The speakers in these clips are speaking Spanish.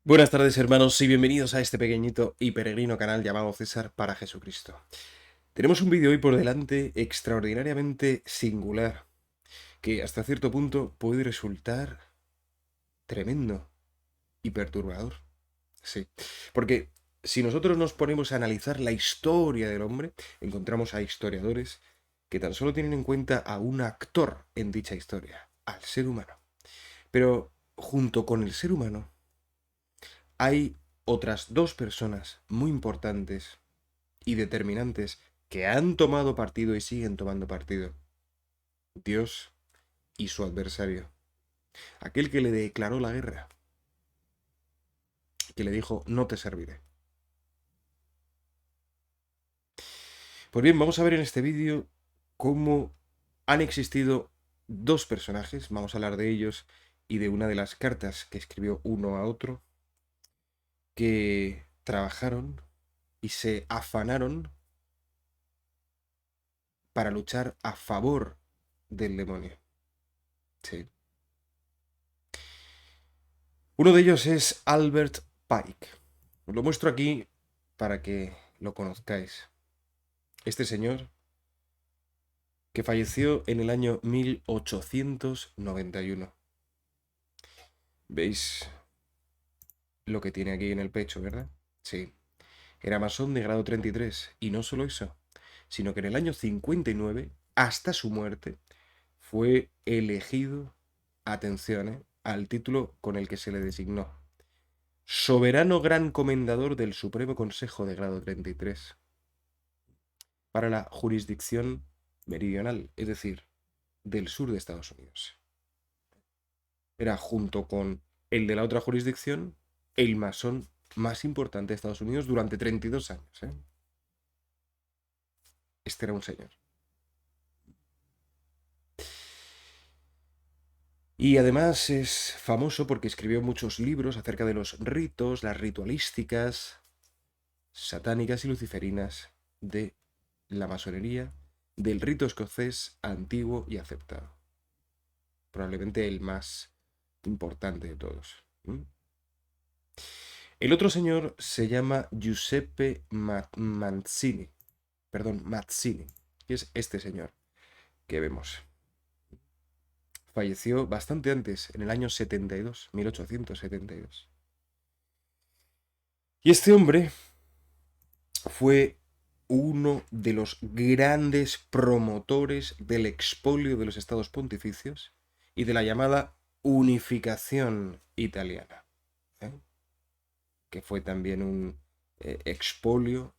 Buenas tardes, hermanos, y bienvenidos a este pequeñito y peregrino canal llamado César para Jesucristo. Tenemos un vídeo hoy por delante extraordinariamente singular, que hasta cierto punto puede resultar tremendo y perturbador. Sí, porque si nosotros nos ponemos a analizar la historia del hombre, encontramos a historiadores que tan solo tienen en cuenta a un actor en dicha historia, al ser humano. Pero junto con el ser humano, hay otras dos personas muy importantes y determinantes que han tomado partido y siguen tomando partido. Dios y su adversario. Aquel que le declaró la guerra, que le dijo, no te serviré. Pues bien, vamos a ver en este vídeo cómo han existido dos personajes, vamos a hablar de ellos y de una de las cartas que escribió uno a otro, que trabajaron y se afanaron para luchar a favor del demonio. Sí. Uno de ellos es Albert Pike. Os lo muestro aquí para que lo conozcáis. Este señor que falleció en el año 1891. ¿Veis lo que tiene aquí en el pecho, verdad? Sí. Era masón de grado 33. Y no solo eso, sino que en el año 59, hasta su muerte, fue elegido, atención, al título con el que se le designó. Soberano Gran Comendador del Supremo Consejo de grado 33 para la jurisdicción meridional, es decir, del sur de Estados Unidos. Era, junto con el de la otra jurisdicción, el masón más importante de Estados Unidos durante 32 años. Este era un señor. Y además es famoso porque escribió muchos libros acerca de los ritos, las ritualísticas satánicas y luciferinas de la masonería, del rito escocés antiguo y aceptado. Probablemente el más importante de todos. El otro señor se llama Giuseppe Mazzini, que es este señor que vemos. Falleció bastante antes, en el año 72, 1872. Y este hombre fue uno de los grandes promotores del expolio de los estados pontificios y de la llamada unificación italiana, que fue también un expolio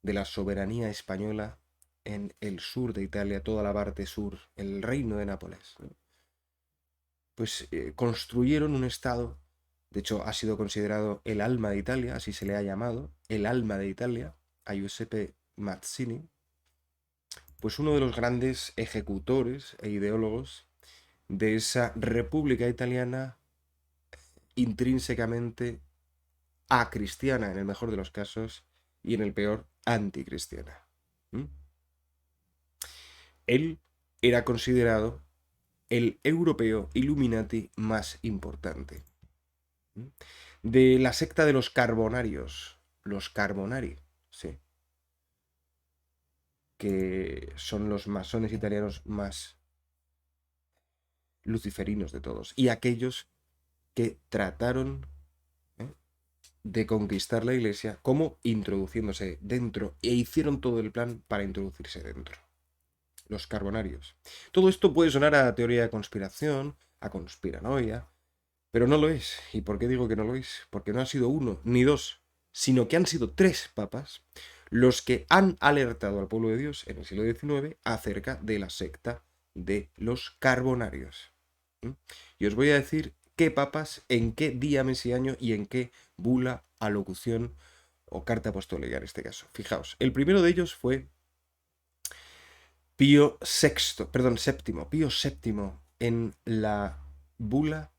de la soberanía española en el sur de Italia, toda la parte sur, el reino de Nápoles. Pues construyeron un estado, de hecho ha sido considerado el alma de Italia, así se le ha llamado, el alma de Italia, a Giuseppe Mazzini, pues uno de los grandes ejecutores e ideólogos de esa república italiana intrínsecamente acristiana en el mejor de los casos y en el peor anticristiana. Él era considerado el europeo Illuminati más importante. De la secta de los Carbonarios, los Carbonari, sí, que son los masones italianos más luciferinos de todos, y aquellos que trataron de conquistar la iglesia como introduciéndose dentro, e hicieron todo el plan para introducirse dentro. Los carbonarios. Todo esto puede sonar a teoría de conspiración, a conspiranoia, pero no lo es. ¿Y por qué digo que no lo es? Porque no han sido uno ni dos, sino que han sido tres papas los que han alertado al pueblo de Dios en el siglo XIX acerca de la secta de los carbonarios. Y os voy a decir qué papas, en qué día, mes y año y en qué bula, alocución o carta apostólica en este caso. Fijaos, el primero de ellos fue Pío Pío VII, en la bula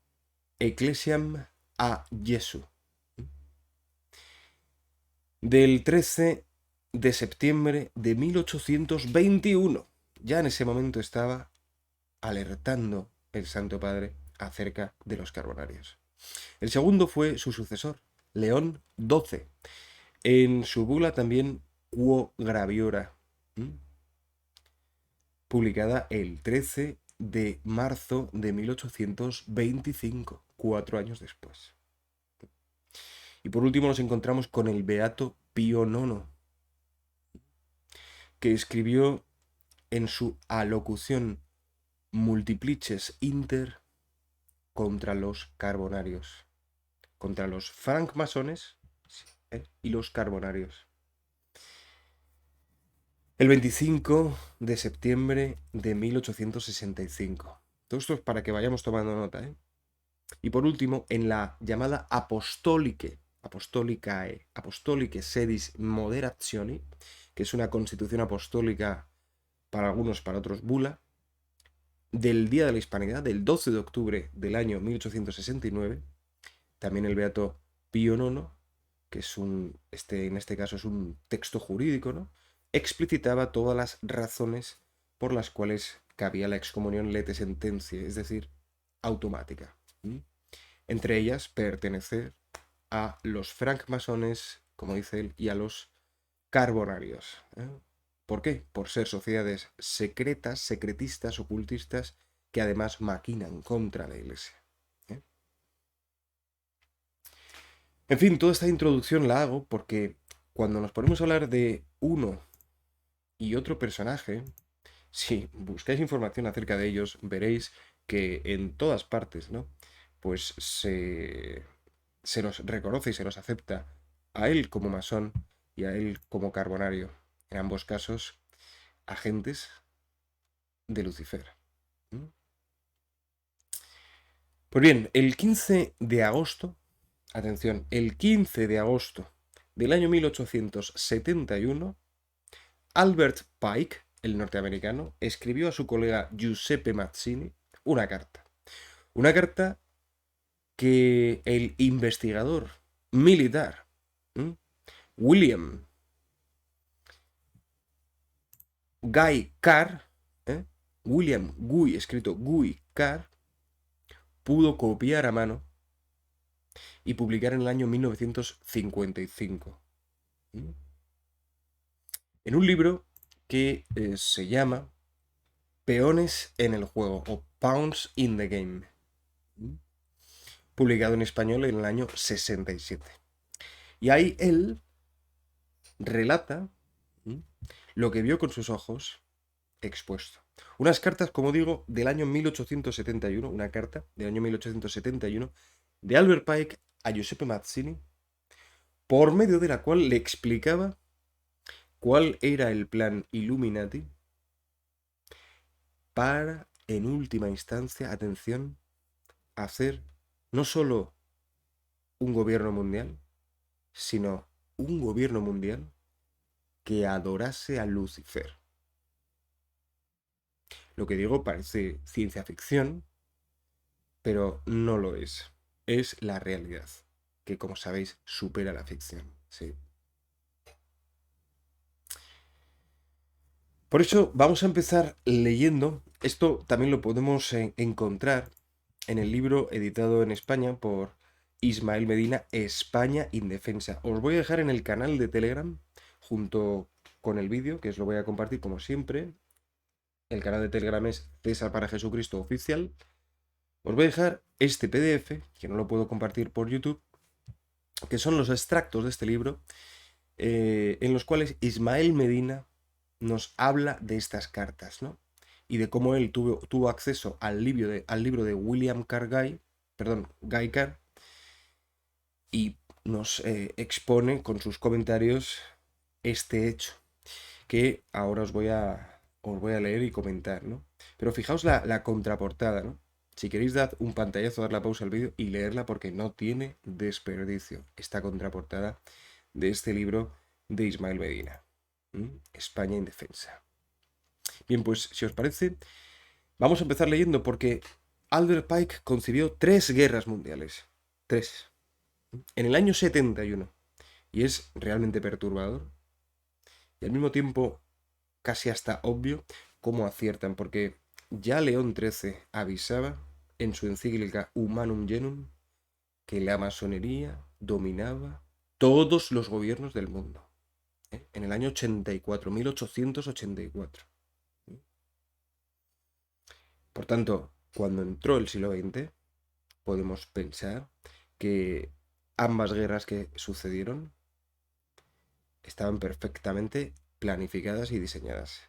Ecclesiam a Jesu, del 13 de septiembre de 1821. Ya en ese momento estaba alertando el Santo Padre acerca de los carbonarios. El segundo fue su sucesor, León XII. En su bula también Quo Graviora, publicada el 13 de marzo de 1825, 4 años después. Y por último nos encontramos con el Beato Pío IX, que escribió en su alocución Multiplices Inter contra los carbonarios, contra los francmasones y los carbonarios. El 25 de septiembre de 1865. Todo esto es para que vayamos tomando nota, ¿eh? Y por último, en la llamada Apostolicae Sedis Moderationi, que es una constitución apostólica para algunos, para otros bula, del Día de la Hispanidad, del 12 de octubre del año 1869, también el Beato Pío IX, que es en este caso es un texto jurídico, ¿no?, explicitaba todas las razones por las cuales cabía la excomunión lete sententia, es decir, automática. Entre ellas, pertenecer a los francmasones, como dice él, y a los carbonarios. ¿Por qué? Por ser sociedades secretas, secretistas, ocultistas, que además maquinan contra la Iglesia. En fin, toda esta introducción la hago porque cuando nos ponemos a hablar de uno y otro personaje, si buscáis información acerca de ellos, veréis que en todas partes, ¿no?, pues se nos reconoce y se nos acepta a él como masón y a él como carbonario. En ambos casos, agentes de Lucifer. Pues bien, el 15 de agosto, atención, el 15 de agosto del año 1871, Albert Pike, el norteamericano, escribió a su colega Giuseppe Mazzini una carta. Una carta que el investigador militar William Guy Carr, William Guy, escrito Guy Carr, pudo copiar a mano y publicar en el año 1955. En un libro que se llama Peones en el juego, o Pawns in the Game, publicado en español en el año 67. Y ahí él relata lo que vio con sus ojos expuesto. Unas cartas, como digo, del año 1871, una carta del año 1871 de Albert Pike a Giuseppe Mazzini, por medio de la cual le explicaba cuál era el plan Illuminati para, en última instancia, atención, hacer no solo un gobierno mundial, sino un gobierno mundial que adorase a Lucifer. Lo que digo parece ciencia ficción, pero no lo es. Es la realidad, que como sabéis supera la ficción. Sí. Por eso vamos a empezar leyendo. Esto también lo podemos encontrar en el libro editado en España por Ismael Medina, España Indefensa. Os voy a dejar en el canal de Telegram junto con el vídeo, que os lo voy a compartir como siempre. El canal de Telegram es César para Jesucristo Oficial. Os voy a dejar este PDF, que no lo puedo compartir por YouTube, que son los extractos de este libro, en los cuales Ismael Medina nos habla de estas cartas, ¿no?, y de cómo él tuvo acceso al libro de William Guy Carr, y nos expone con sus comentarios este hecho, que ahora os voy a leer y comentar, ¿no? Pero fijaos la contraportada, ¿no? Si queréis, dad un pantallazo, dar la pausa al vídeo y leerla porque no tiene desperdicio esta contraportada de este libro de Ismael Medina, España Indefensa. Bien, pues si os parece, vamos a empezar leyendo porque Albert Pike concibió 3 guerras mundiales. 3. En el año 71. Y es realmente perturbador. Y al mismo tiempo casi hasta obvio cómo aciertan, porque ya León XIII avisaba en su encíclica Humanum Genum que la masonería dominaba todos los gobiernos del mundo. En el año 84, 1884. Por tanto, cuando entró el siglo XX, podemos pensar que ambas guerras que sucedieron estaban perfectamente planificadas y diseñadas.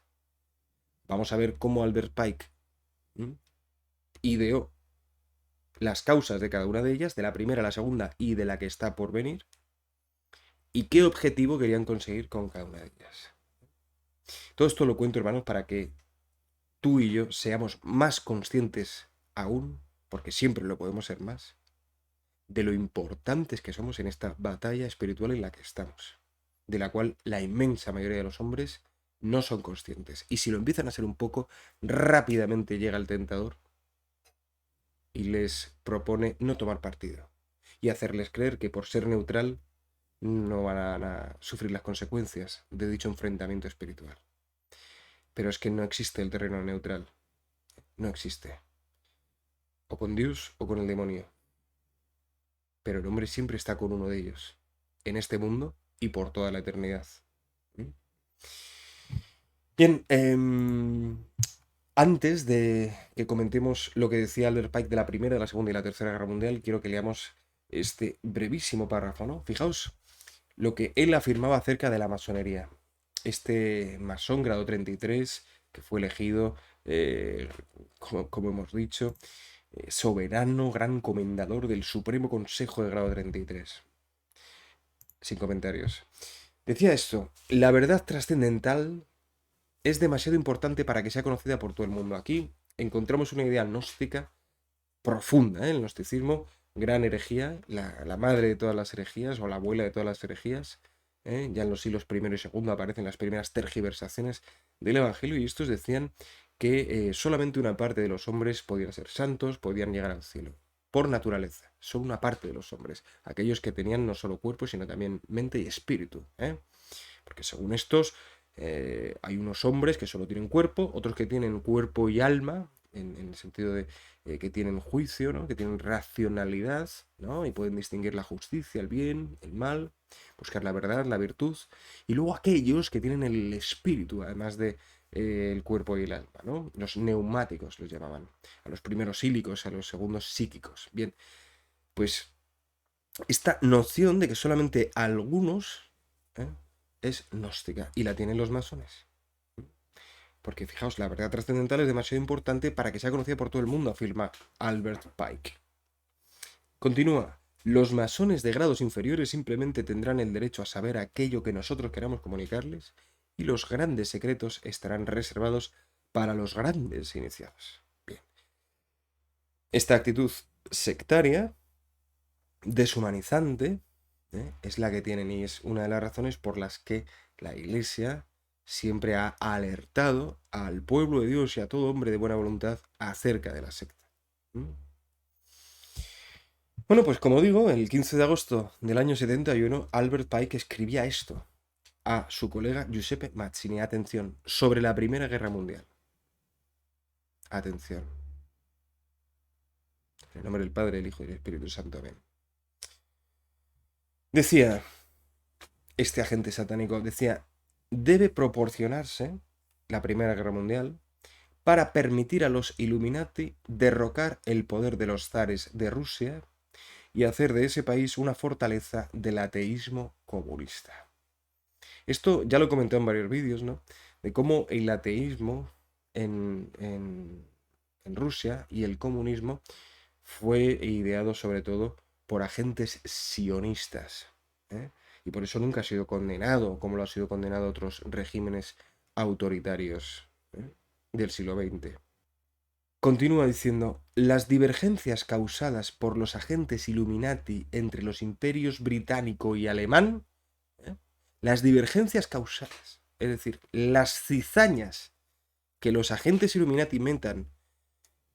Vamos a ver cómo Albert Pike ideó las causas de cada una de ellas, de la primera, la segunda y de la que está por venir, y qué objetivo querían conseguir con cada una de ellas. Todo esto lo cuento, hermanos, para que tú y yo seamos más conscientes aún, porque siempre lo podemos ser más, de lo importantes que somos en esta batalla espiritual en la que estamos, de la cual la inmensa mayoría de los hombres no son conscientes. Y si lo empiezan a ser un poco, rápidamente llega el tentador y les propone no tomar partido y hacerles creer que por ser neutral no van a sufrir las consecuencias de dicho enfrentamiento espiritual. Pero es que no existe el terreno neutral. No existe. O con Dios o con el demonio. Pero el hombre siempre está con uno de ellos, en este mundo y por toda la eternidad. Bien, antes de que comentemos lo que decía Albert Pike de la Primera, la Segunda y la Tercera Guerra Mundial, quiero que leamos este brevísimo párrafo, ¿no? Fijaos lo que él afirmaba acerca de la masonería. Este masón, grado 33, que fue elegido, como hemos dicho, soberano, gran comendador del Supremo Consejo de grado 33. Sin comentarios. Decía esto: la verdad trascendental es demasiado importante para que sea conocida por todo el mundo. Aquí encontramos una idea gnóstica profunda, el gnosticismo, gran herejía, la madre de todas las herejías o la abuela de todas las herejías. Ya en los siglos I y II aparecen las primeras tergiversaciones del Evangelio, y estos decían que solamente una parte de los hombres podían ser santos, podían llegar al cielo. Por naturaleza, son una parte de los hombres, aquellos que tenían no solo cuerpo, sino también mente y espíritu. Porque según estos, hay unos hombres que solo tienen cuerpo, otros que tienen cuerpo y alma, en el sentido de que tienen juicio, ¿no? Que tienen racionalidad, ¿no? Y pueden distinguir la justicia, el bien, el mal, buscar la verdad, la virtud. Y luego aquellos que tienen el espíritu, además de el cuerpo y el alma, ¿no? Los neumáticos los llamaban. A los primeros sílicos, a los segundos psíquicos. Bien, pues esta noción de que solamente algunos es gnóstica, y la tienen los masones. Porque fijaos, la verdad trascendental es demasiado importante para que sea conocida por todo el mundo, afirma Albert Pike. Continúa: los masones de grados inferiores simplemente tendrán el derecho a saber aquello que nosotros queramos comunicarles, y los grandes secretos estarán reservados para los grandes iniciados. Bien. Esta actitud sectaria, deshumanizante, es la que tienen, y es una de las razones por las que la Iglesia siempre ha alertado al pueblo de Dios y a todo hombre de buena voluntad acerca de la secta. Bueno, pues como digo, el 15 de agosto del año 71, Albert Pike escribía esto a su colega Giuseppe Mazzini, atención, sobre la Primera Guerra Mundial. Atención. En el nombre del Padre, del Hijo y del Espíritu Santo. Amén. Decía este agente satánico, decía: debe proporcionarse la Primera Guerra Mundial para permitir a los Illuminati derrocar el poder de los zares de Rusia y hacer de ese país una fortaleza del ateísmo comunista. Esto ya lo comenté en varios vídeos, ¿no? De cómo el ateísmo en Rusia y el comunismo fue ideado sobre todo por agentes sionistas, y por eso nunca ha sido condenado, como lo ha sido condenado otros regímenes autoritarios del siglo XX. Continúa diciendo: las divergencias causadas por los agentes Illuminati entre los imperios británico y alemán, las divergencias causadas, es decir, las cizañas que los agentes Illuminati inventan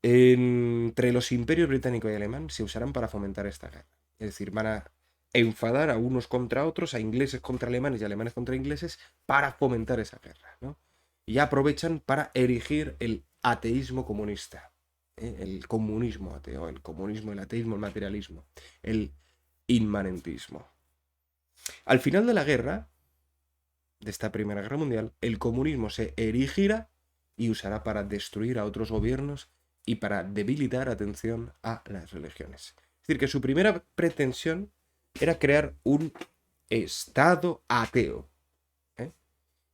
entre los imperios británico y alemán, se usarán para fomentar esta guerra. Es decir, van a enfadar a unos contra otros, a ingleses contra alemanes y alemanes contra ingleses, para fomentar esa guerra, ¿no? Y aprovechan para erigir el ateísmo comunista, el comunismo ateo, el comunismo, el ateísmo, el materialismo, el inmanentismo. Al final de la guerra, de esta Primera Guerra Mundial, el comunismo se erigirá y usará para destruir a otros gobiernos y para debilitar, atención, a las religiones. Es decir, que su primera pretensión era crear un Estado ateo.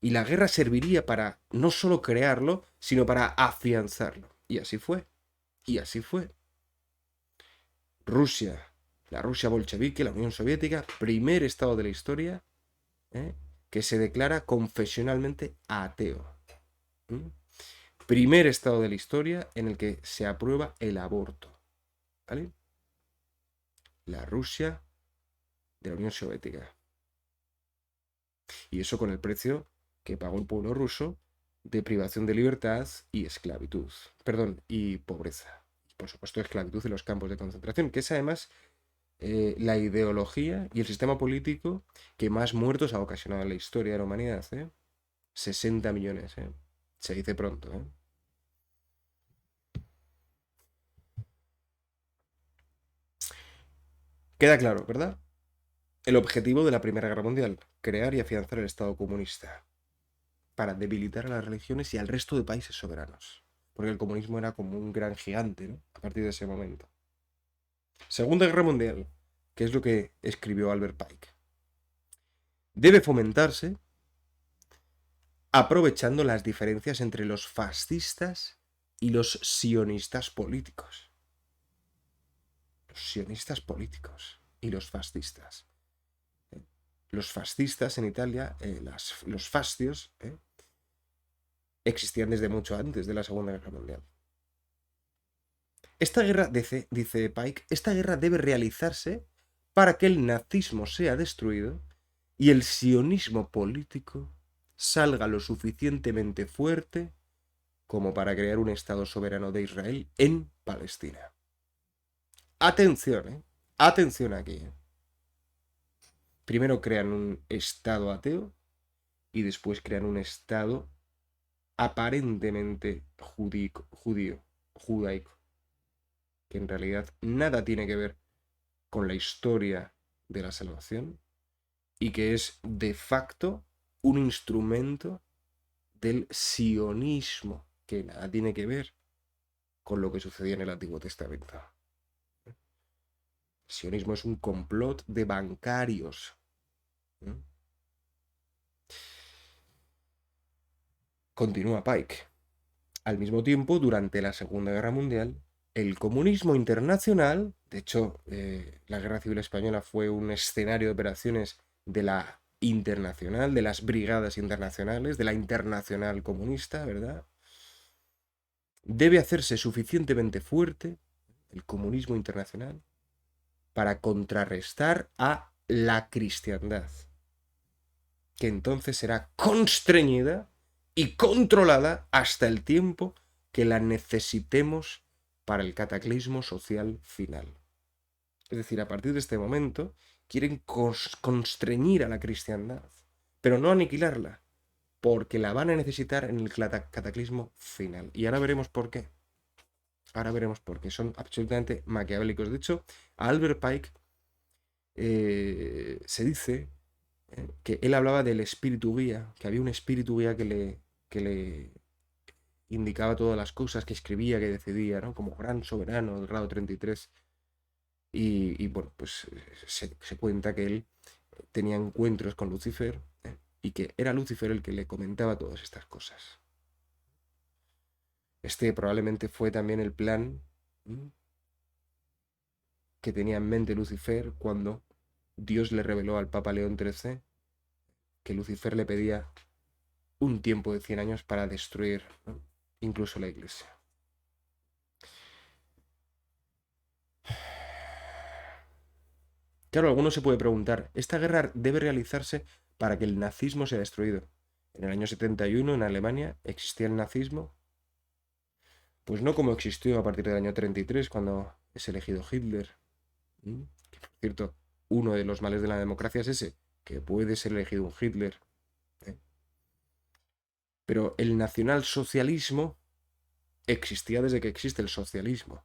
Y la guerra serviría para no solo crearlo, sino para afianzarlo. Y así fue. Y así fue. Rusia, la Rusia bolchevique, la Unión Soviética, primer estado de la historia que se declara confesionalmente ateo. Primer estado de la historia en el que se aprueba el aborto. ¿Vale? La Rusia de la Unión Soviética. Y eso con el precio que pagó el pueblo ruso de privación de libertad y esclavitud. Perdón, y pobreza. Por supuesto, esclavitud en los campos de concentración, que es además la ideología y el sistema político que más muertos ha ocasionado en la historia de la humanidad. 60 millones. Se dice pronto. Queda claro, ¿verdad? El objetivo de la Primera Guerra Mundial: crear y afianzar el Estado comunista para debilitar a las religiones y al resto de países soberanos. Porque el comunismo era como un gran gigante, ¿no? A partir de ese momento. Segunda Guerra Mundial, que es lo que escribió Albert Pike. Debe fomentarse aprovechando las diferencias entre los fascistas y los sionistas políticos. Los sionistas políticos y los fascistas. Los fascistas en Italia, los fascios, existían desde mucho antes de la Segunda Guerra Mundial. Esta guerra, dice Pike, esta guerra debe realizarse para que el nazismo sea destruido y el sionismo político salga lo suficientemente fuerte como para crear un Estado soberano de Israel en Palestina. Atención, atención aquí. Primero crean un Estado ateo y después crean un Estado aparentemente judaico, que en realidad nada tiene que ver con la historia de la salvación y que es de facto un instrumento del sionismo, que nada tiene que ver con lo que sucedía en el Antiguo Testamento. El sionismo es un complot de bancarios. Continúa Pike. Al mismo tiempo, durante la Segunda Guerra Mundial, el comunismo internacional, de hecho, la Guerra Civil Española fue un escenario de operaciones de la internacional, de las brigadas internacionales, de la internacional comunista, ¿verdad? Debe hacerse suficientemente fuerte el comunismo internacional para contrarrestar a la cristiandad, que entonces será constreñida y controlada hasta el tiempo que la necesitemos para el cataclismo social final. Es decir, a partir de este momento quieren constreñir a la cristiandad, pero no aniquilarla, porque la van a necesitar en el cataclismo final. Y ahora veremos por qué. Ahora veremos por qué. Son absolutamente maquiavélicos. De hecho, a Albert Pike se dice que él hablaba del espíritu guía, que había un espíritu guía que le indicaba todas las cosas, que escribía, que decidía, ¿no? Como gran soberano del grado 33. Y bueno, pues se cuenta que él tenía encuentros con Lucifer y que era Lucifer el que le comentaba todas estas cosas. Este probablemente fue también el plan que tenía en mente Lucifer cuando Dios le reveló al Papa León XIII que Lucifer le pedía un tiempo de 100 años para destruir, ¿no?, incluso la Iglesia. Claro, alguno se puede preguntar, ¿esta guerra debe realizarse para que el nazismo sea destruido? En el año 71, en Alemania, ¿existía el nazismo? Pues no como existió a partir del año 33, cuando es elegido Hitler. Que, por cierto, uno de los males de la democracia es ese, que puede ser elegido un Hitler. Pero el nacionalsocialismo existía desde que existe el socialismo.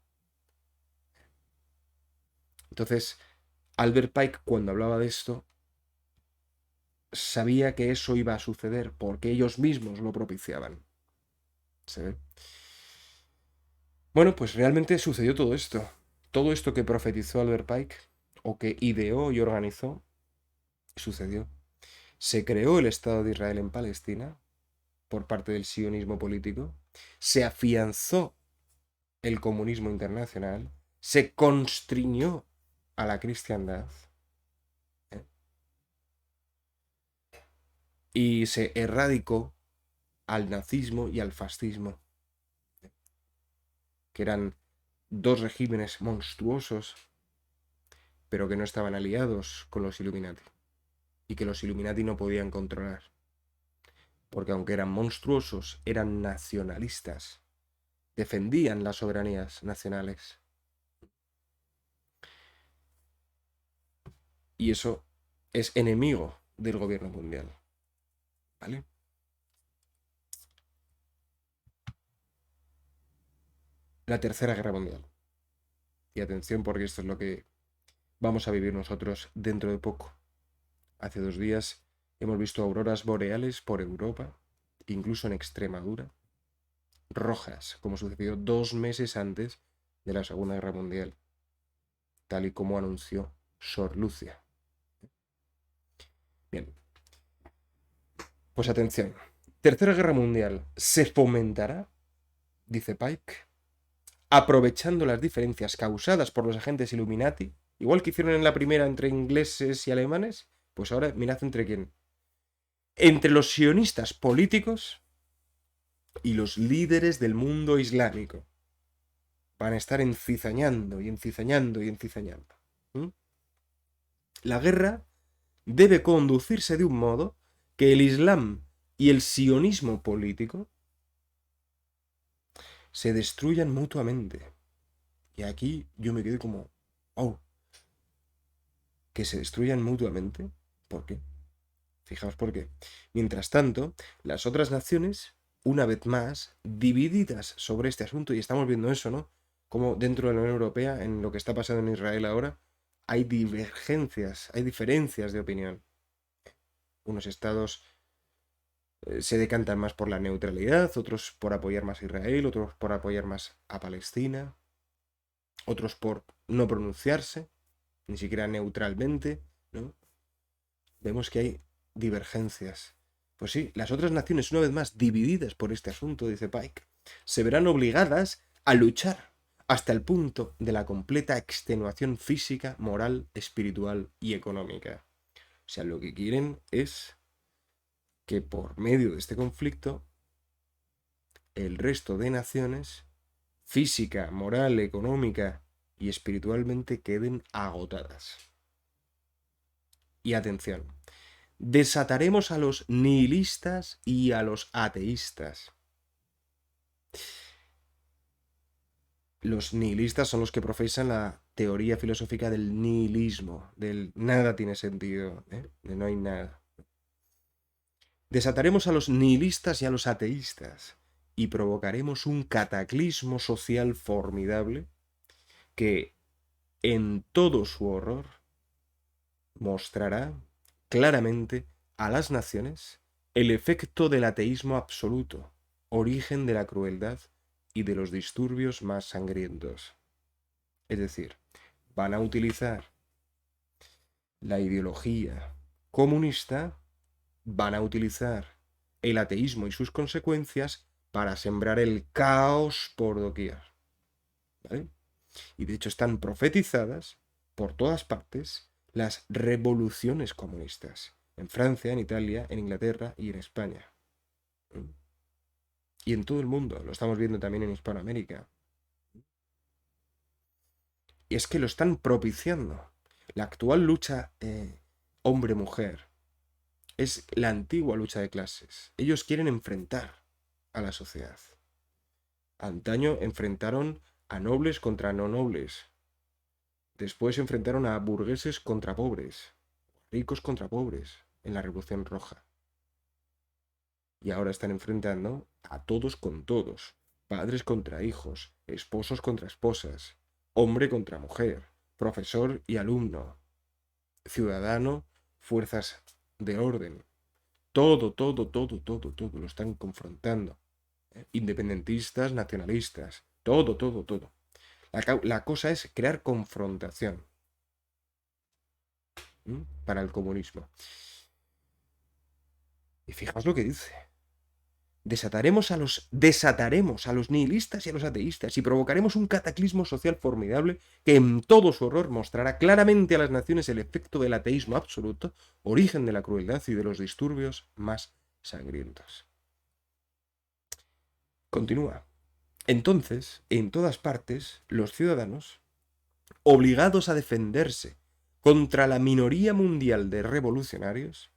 Entonces, Albert Pike, cuando hablaba de esto, sabía que eso iba a suceder porque ellos mismos lo propiciaban. ¿Se ve? Bueno, pues realmente sucedió todo esto. Todo esto que profetizó Albert Pike, o que ideó y organizó, sucedió. Se creó el Estado de Israel en Palestina por parte del sionismo político, se afianzó el comunismo internacional, se constriñó a la cristiandad, ¿eh? Y se erradicó al nazismo y al fascismo, que eran dos regímenes monstruosos, pero que no estaban aliados con los Illuminati, y que los Illuminati no podían controlar, porque aunque eran monstruosos, eran nacionalistas, defendían las soberanías nacionales. Y eso es enemigo del gobierno mundial, ¿vale? La Tercera Guerra Mundial. Y atención, porque esto es lo que vamos a vivir nosotros dentro de poco. Hace 2 días hemos visto auroras boreales por Europa, incluso en Extremadura, rojas, como sucedió 2 meses antes de la Segunda Guerra Mundial, tal y como anunció Sor Lucia. Bien, pues atención. Tercera Guerra Mundial se fomentará, dice Pike, aprovechando las diferencias causadas por los agentes Illuminati, igual que hicieron en la primera entre ingleses y alemanes, pues ahora mirad entre quién. Entre los sionistas políticos y los líderes del mundo islámico. Van a estar encizañando y encizañando y encizañando. La guerra debe conducirse de un modo que el Islam y el sionismo político se destruyan mutuamente. Y aquí yo me quedé como, oh, que se destruyan mutuamente. ¿Por qué? Fijaos por qué. Mientras tanto, las otras naciones, una vez más, divididas sobre este asunto, y estamos viendo eso, ¿no? Como dentro de la Unión Europea, en lo que está pasando en Israel ahora, hay divergencias, hay diferencias de opinión. Unos estados se decantan más por la neutralidad, otros por apoyar más a Israel, otros por apoyar más a Palestina, otros por no pronunciarse, ni siquiera neutralmente, ¿no? Vemos que hay divergencias. Pues sí, las otras naciones, una vez más divididas por este asunto, dice Pike, se verán obligadas a luchar hasta el punto de la completa extenuación física, moral, espiritual y económica. O sea, lo que quieren es que por medio de este conflicto el resto de naciones, física, moral, económica y espiritualmente, queden agotadas. Y atención, desataremos a los nihilistas y a los ateístas. Los nihilistas son los que profesan la teoría filosófica del nihilismo, del nada tiene sentido, de no hay nada. Desataremos a los nihilistas y a los ateístas y provocaremos un cataclismo social formidable que, en todo su horror, mostrará claramente a las naciones el efecto del ateísmo absoluto, origen de la crueldad y de los disturbios más sangrientos. Es decir, van a utilizar la ideología comunista, van a utilizar el ateísmo y sus consecuencias para sembrar el caos por doquier, ¿vale? Y de hecho están profetizadas por todas partes las revoluciones comunistas, en Francia, en Italia, en Inglaterra y en España. Y en todo el mundo, lo estamos viendo también en Hispanoamérica. Y es que lo están propiciando. La actual lucha hombre-mujer es la antigua lucha de clases. Ellos quieren enfrentar a la sociedad. Antaño enfrentaron a nobles contra no nobles. Después se enfrentaron a burgueses contra pobres, ricos contra pobres, en la Revolución Roja. Y ahora están enfrentando a todos con todos, padres contra hijos, esposos contra esposas, hombre contra mujer, profesor y alumno. ciudadano, fuerzas de orden. Todo lo están confrontando. Independentistas, nacionalistas, todo. La cosa es crear confrontación para el comunismo. Y fijaos lo que dice. Desataremos a los nihilistas y a los ateístas y provocaremos un cataclismo social formidable que en todo su horror mostrará claramente a las naciones el efecto del ateísmo absoluto, origen de la crueldad y de los disturbios más sangrientos. Continúa. Entonces, en todas partes, los ciudadanos, obligados a defenderse contra la minoría mundial de revolucionarios,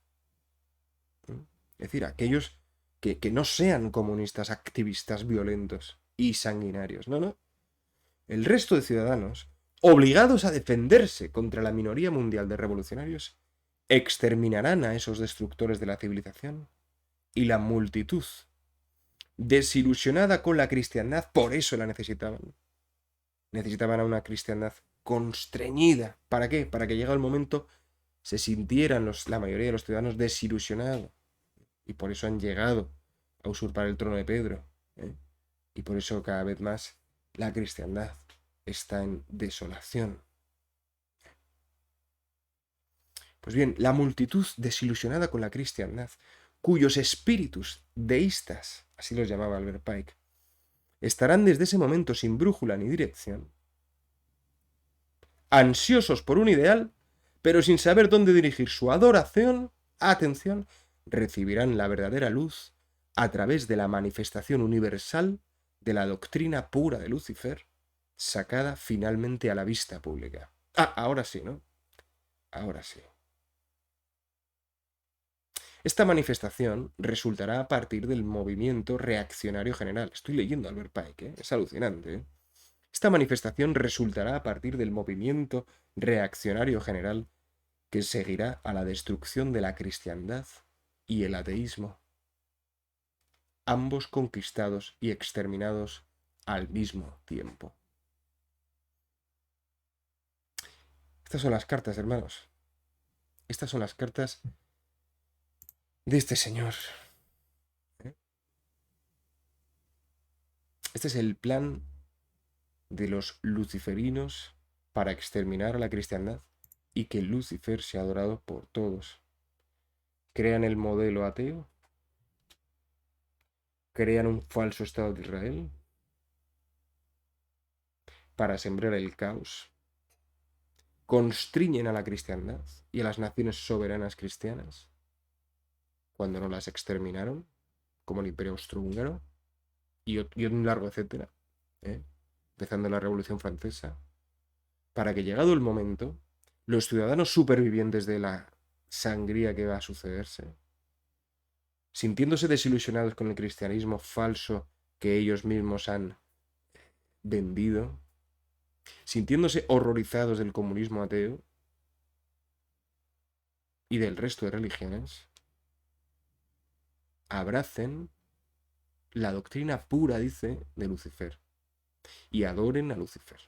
es decir, aquellos que no sean comunistas, activistas violentos y sanguinarios, no. El resto de ciudadanos, obligados a defenderse contra la minoría mundial de revolucionarios, exterminarán a esos destructores de la civilización y la multitud, desilusionada con la cristiandad, por eso la necesitaban. Necesitaban a una cristiandad constreñida. ¿Para qué? Para que llegado el momento se sintieran la mayoría de los ciudadanos desilusionados. Y por eso han llegado a usurpar el trono de Pedro. Y por eso cada vez más la cristiandad está en desolación. Pues bien, la multitud desilusionada con la cristiandad, cuyos espíritus deístas, así los llamaba Albert Pike, estarán desde ese momento sin brújula ni dirección, ansiosos por un ideal, pero sin saber dónde dirigir su adoración, atención, recibirán la verdadera luz a través de la manifestación universal de la doctrina pura de Lucifer, sacada finalmente a la vista pública. Ahora sí, ¿no? Ahora sí. Esta manifestación resultará a partir del movimiento reaccionario general. Estoy leyendo a Albert Pike, es alucinante. Esta manifestación resultará a partir del movimiento reaccionario general que seguirá a la destrucción de la cristiandad y el ateísmo, ambos conquistados y exterminados al mismo tiempo. Estas son las cartas, hermanos. Estas son las cartas de este señor. Este es el plan de los luciferinos para exterminar a la cristiandad y que Lucifer sea adorado por todos. Crean el modelo ateo, crean un falso Estado de Israel para sembrar el caos, constriñen a la cristiandad y a las naciones soberanas cristianas cuando no las exterminaron, como el Imperio Austrohúngaro y un largo etcétera, empezando la Revolución Francesa, para que llegado el momento, los ciudadanos supervivientes de la sangría que va a sucederse, sintiéndose desilusionados con el cristianismo falso que ellos mismos han vendido, sintiéndose horrorizados del comunismo ateo y del resto de religiones, abracen la doctrina pura, dice, de Lucifer y adoren a Lucifer.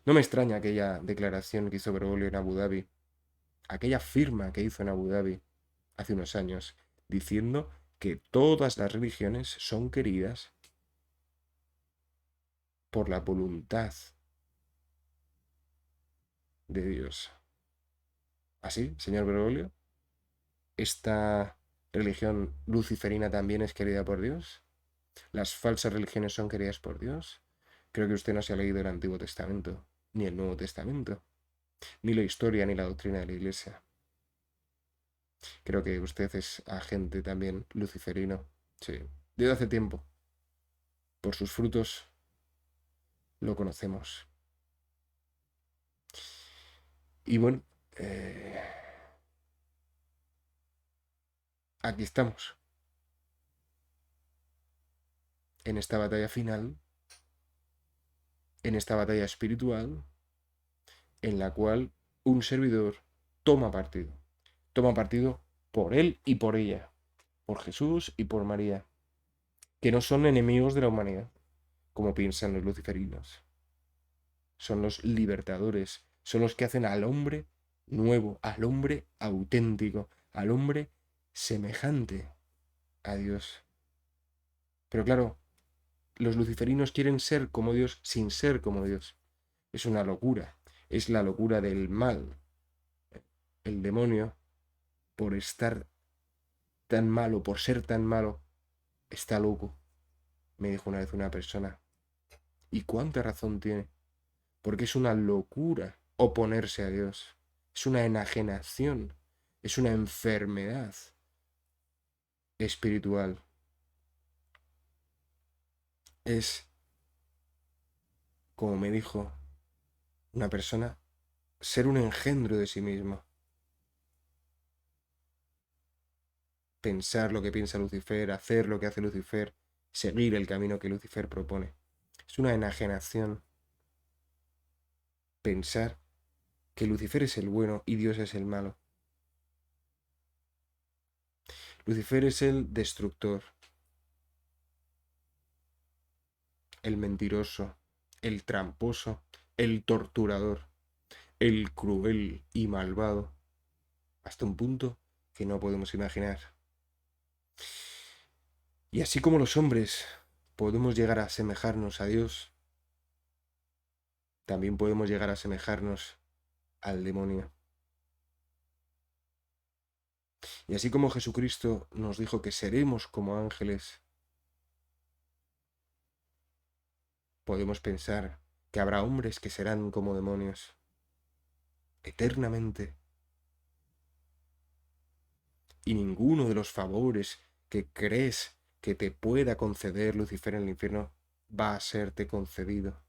No me extraña aquella declaración que hizo Bergoglio en Abu Dhabi, aquella firma que hizo en Abu Dhabi hace unos años, diciendo que todas las religiones son queridas por la voluntad de Dios. ¿Así, señor Bergoglio? ¿Esta religión luciferina también es querida por Dios? ¿Las falsas religiones son queridas por Dios? Creo que usted no se ha leído el Antiguo Testamento, ni el Nuevo Testamento, ni la historia, ni la doctrina de la Iglesia. Creo que usted es agente también luciferino. Sí, desde hace tiempo. Por sus frutos lo conocemos. Y bueno, aquí estamos. En esta batalla final, en esta batalla espiritual, en la cual un servidor toma partido. Toma partido por él y por ella, por Jesús y por María, que no son enemigos de la humanidad, como piensan los luciferinos. son los libertadores, son los que hacen al hombre nuevo, al hombre auténtico, al hombre semejante a Dios. Pero claro, los luciferinos quieren ser como Dios sin ser como Dios. Es una locura, es la locura del mal. El demonio, por estar tan malo, por ser tan malo, está loco, me dijo una vez una persona. ¿Y cuánta razón tiene? Porque es una locura oponerse a Dios. Es una enajenación, es una enfermedad espiritual. Es, como me dijo una persona, ser un engendro de sí mismo. Pensar lo que piensa Lucifer, hacer lo que hace Lucifer, seguir el camino que Lucifer propone. Es una enajenación pensar que Lucifer es el bueno y Dios es el malo. Lucifer es el destructor, el mentiroso, el tramposo, el torturador, el cruel y malvado, hasta un punto que no podemos imaginar. Y así como los hombres podemos llegar a asemejarnos a Dios, también podemos llegar a asemejarnos al demonio. Y así como Jesucristo nos dijo que seremos como ángeles, podemos pensar que habrá hombres que serán como demonios, eternamente. Y ninguno de los favores que crees que te pueda conceder Lucifer en el infierno va a serte concedido.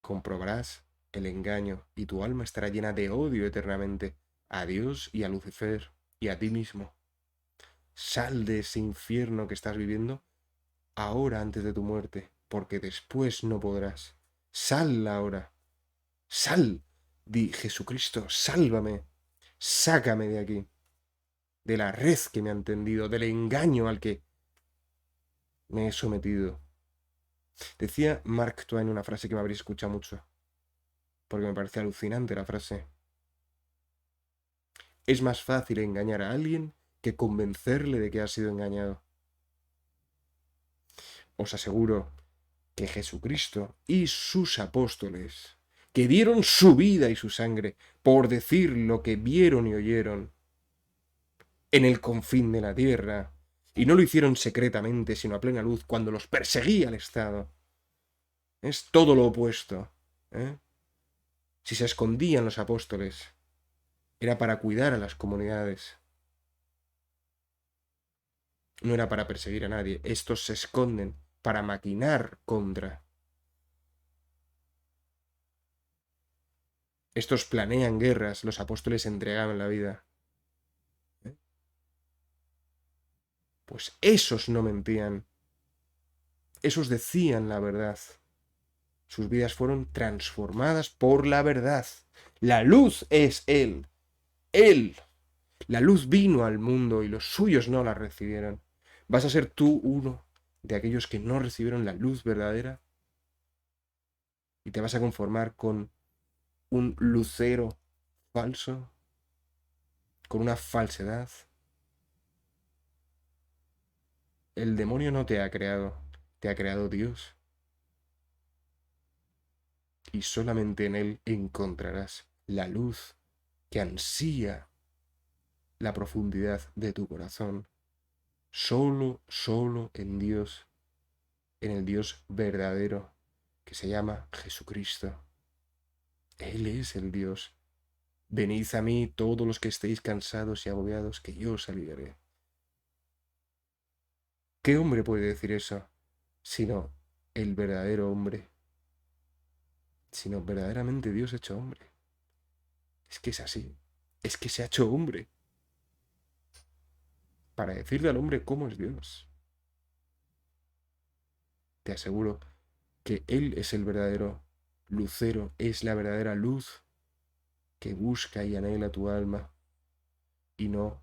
Comprobarás el engaño y tu alma estará llena de odio eternamente a Dios y a Lucifer y a ti mismo. Sal de ese infierno que estás viviendo ahora antes de tu muerte, porque después no podrás. Sal ahora. Sal. Di, Jesucristo, sálvame. Sácame de aquí. De la red que me han tendido, del engaño al que me he sometido. Decía Mark Twain una frase que me habréis escuchado mucho, porque me parece alucinante la frase. Es más fácil engañar a alguien que convencerle de que ha sido engañado. Os aseguro que Jesucristo y sus apóstoles, que dieron su vida y su sangre por decir lo que vieron y oyeron en el confín de la tierra, y no lo hicieron secretamente, sino a plena luz, cuando los perseguía el Estado. Es todo lo opuesto. ¿Eh? Si se escondían los apóstoles, era para cuidar a las comunidades. No era para perseguir a nadie. Estos se esconden para maquinar contra. Estos planean guerras, los apóstoles entregaban la vida. ¿Eh? Pues esos no mentían. Esos decían la verdad. Sus vidas fueron transformadas por la verdad. La luz es Él. Él. La luz vino al mundo y los suyos no la recibieron. ¿Vas a ser tú uno de aquellos que no recibieron la luz verdadera? ¿Y te vas a conformar con un lucero falso? ¿Con una falsedad? El demonio no te ha creado Dios. Y solamente en Él encontrarás la luz que ansía la profundidad de tu corazón. Solo en Dios, en el Dios verdadero, que se llama Jesucristo. Él es el Dios. Venid a mí todos los que estéis cansados y agobiados, que yo os aliviaré. ¿Qué hombre puede decir eso? Sino el verdadero hombre. Sino verdaderamente Dios hecho hombre. Es que es así. Es que se ha hecho hombre. Para decirle al hombre cómo es Dios. Te aseguro que Él es el verdadero lucero, es la verdadera luz que busca y anhela tu alma, y no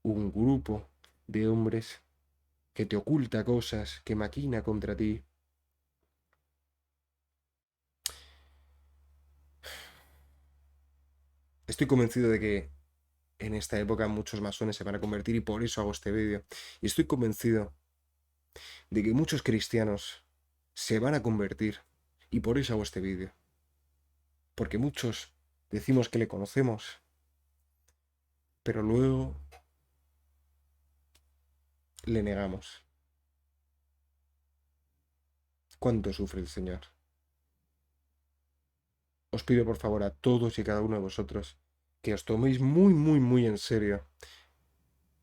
un grupo de hombres que te oculta cosas, que maquina contra ti. Estoy convencido de que en esta época muchos masones se van a convertir y por eso hago este vídeo. Y estoy convencido de que muchos cristianos se van a convertir y por eso hago este vídeo. Porque muchos decimos que le conocemos, pero luego le negamos. ¿Cuánto sufre el Señor? Os pido por favor a todos y cada uno de vosotros que os toméis muy, muy, muy en serio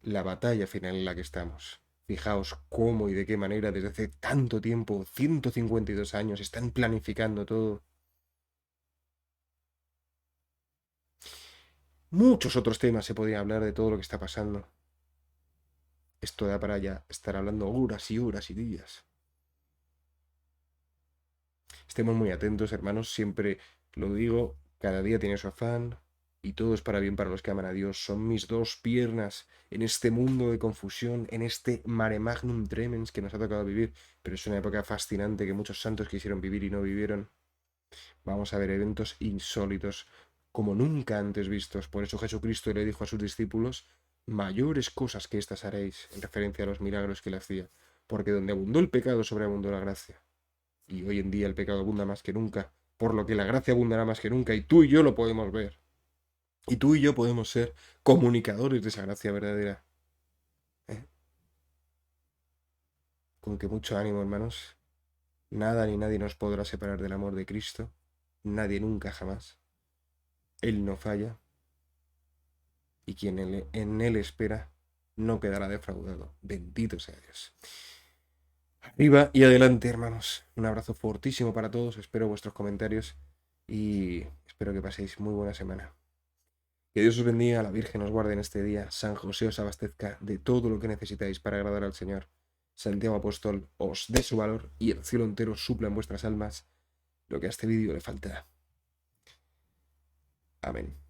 la batalla final en la que estamos. Fijaos cómo y de qué manera desde hace tanto tiempo, 152 años, están planificando todo. Muchos otros temas se podrían hablar de todo lo que está pasando. Esto da para ya estar hablando horas y horas y días. Estemos muy atentos, hermanos, siempre lo digo, cada día tiene su afán y todo es para bien para los que aman a Dios. Son mis dos piernas en este mundo de confusión, en este mare magnum tremens que nos ha tocado vivir, pero es una época fascinante que muchos santos quisieron vivir y no vivieron. Vamos a ver eventos insólitos como nunca antes vistos. Por eso Jesucristo le dijo a sus discípulos, mayores cosas que estas haréis, en referencia a los milagros que le hacía, porque donde abundó el pecado sobreabundó la gracia. Y hoy en día el pecado abunda más que nunca, por lo que la gracia abundará más que nunca, y tú y yo lo podemos ver. Y tú y yo podemos ser comunicadores de esa gracia verdadera. ¿Eh? Con que mucho ánimo, hermanos. Nada ni nadie nos podrá separar del amor de Cristo. Nadie nunca jamás. Él no falla. Y quien en él espera no quedará defraudado. Bendito sea Dios. Arriba y adelante, hermanos. Un abrazo fortísimo para todos. Espero vuestros comentarios y espero que paséis muy buena semana. Que Dios os bendiga, la Virgen os guarde en este día, San José os abastezca de todo lo que necesitáis para agradar al Señor. Santiago Apóstol os dé su valor y el cielo entero supla en vuestras almas lo que a este vídeo le falta. Amén.